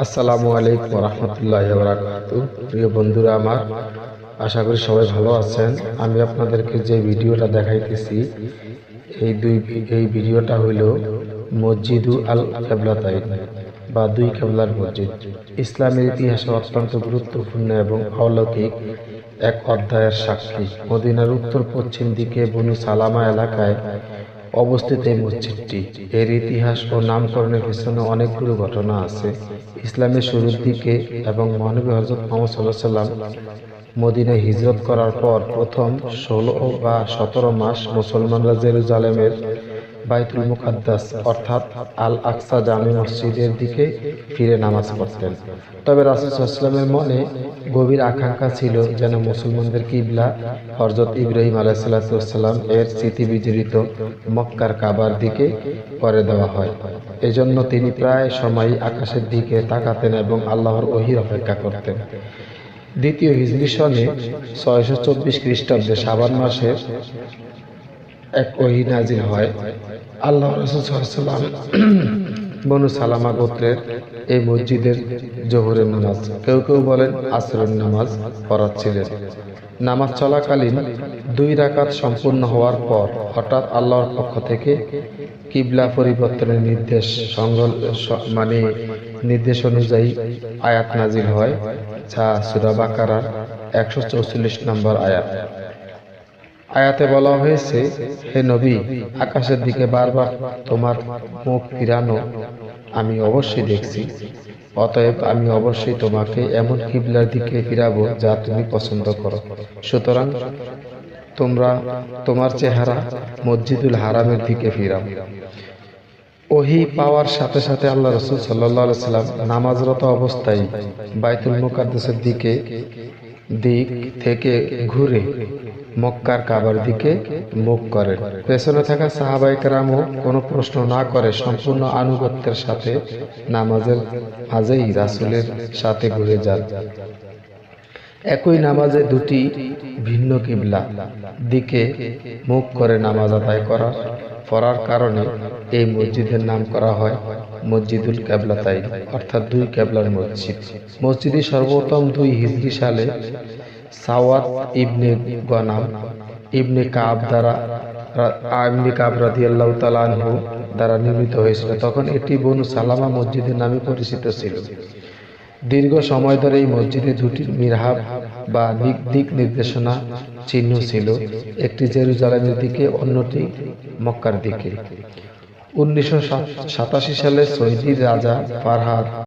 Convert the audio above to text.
আসসালামু আলাইকুম রহমতুল্লাহি ওয়া বারাকাতুহু। প্রিয় বন্ধুরা আমার, আশা করি সবাই ভালো আছেন। আমি আপনাদেরকে যে ভিডিওটা দেখাইতেছি এই ভিডিওটা হইল মসজিদু আল কিবলাতাইন বা দুই কিবলার মসজিদ। ইসলামের ইতিহাসে অত্যন্ত গুরুত্বপূর্ণ এবং অলৌকিক এক অধ্যায়ের সাক্ষী। মদিনার উত্তর পশ্চিম দিকে বনু সালামা এলাকায় অবস্থিত এই মসজিদটি। এর ইতিহাস ও নামকরণের পিছনে অনেকগুলো ঘটনা আছে। ইসলামের শুরুর দিকে এবং মহানবী হযরত মুহাম্মদ সাল্লাল্লাহু আলাইহি ওয়াসাল্লাম মদিনায় হিজরত করার পর প্রথম 16 বা 17 মাস মুসলমানরা জেরুজালেমের বাইতুল মুকাদ্দাস অর্থাৎ আল আকসা জামে মসজিদের দিকে ফিরে নামাজ পড়তেন। তবে রাসূল সাল্লাল্লাহু আলাইহি ওয়াসাল্লামের মনে গভীর আকাঙ্ক্ষা ছিল যেন মুসলমানদের কিবলা হযরত ইব্রাহিম আলাইহিস সালাম এর স্মৃতি বিজড়িত মক্কার কাবার দিকে করে দেওয়া হয়। এজন্য তিনি প্রায় সময় আকাশের দিকে তাকাতেন এবং আল্লাহর ওহীর অপেক্ষা করতেন। দ্বিতীয় হিজরি সনে 624 খ্রিস্টাব্দে শাবান মাসের এক ওহী নাজিল হয়। আল্লাহ রাসূল সাল্লাল্লাহু আলাইহি ওয়াসাল্লাম বনু সালামা গোত্রের এই মসজিদের জোহরের নামাজ, কেউ কেউ বলেন আসরের নামাজ পড়াচ্ছিলেন। নামাজ চলাকালীন 2 রাকাত সম্পূর্ণ হওয়ার পর হঠাৎ আল্লাহর পক্ষ থেকে কিবলা পরিবর্তনের নির্দেশ অনুযায়ী আয়াত নাজিল হয়, যা সূরা বাকারার 144 নম্বর আয়াত। আয়াতে বলা হয়েছে, হে নবী, আকাশের দিকে বারবার তোমার মুখ ফিরানো আমি অবশ্যই দেখছি। অতএব আমি অবশ্যই তোমাকে এমন কিবলার দিকে ফিরাবো যা তুমি পছন্দ করো। সুতরাং তোমরা তোমার চেহারা মসজিদুল হারামের দিকে ফিরাও। ওহী পাওয়ার সাথে সাথে আল্লাহ রাসূল সাল্লাল্লাহু আলাইহি ওয়াসাল্লাম নামাজরত অবস্থায় বাইতুল মুকাদ্দাসের দিক থেকে ঘুরে মক্কার কাবার দিকে মুখ করেন। পেছনে থাকা সাহাবায়ে কেরামও কোনো প্রশ্ন না করে সম্পূর্ণ আনুগত্যের সাথে নামাজের মাঝেই রাসূলের সাথে ঘুরে যান। একই নামাজে দুটি ভিন্ন কিবলা দিকে মুখ করে নামাজ আদায় করার কারণে এই মসজিদের নাম করা হয় মসজিদুল কিবলাতাইন অর্থাৎ দুই কিবলার মসজিদ। মসজিদটি সর্বপ্রথম 2 হিজরি সালে সাওয়াদ ইবনে গনাম ইবনে কাব রাদিয়াল্লাহু তাআলা আনহু দ্বারা নির্মিত হয়েছিল। তখন এটি বনু সালামা মসজিদের নামে পরিচিত ছিল। দীর্ঘ সময় ধরে এই মসজিদে 2টি মিহরাব বা দিক নির্দেশনা চিহ্ন ছিল, একটি জেরুজালেমের দিকে, অন্যটি মক্কার দিকে। 1987 সালে সৌদি রাজা ফারহাদ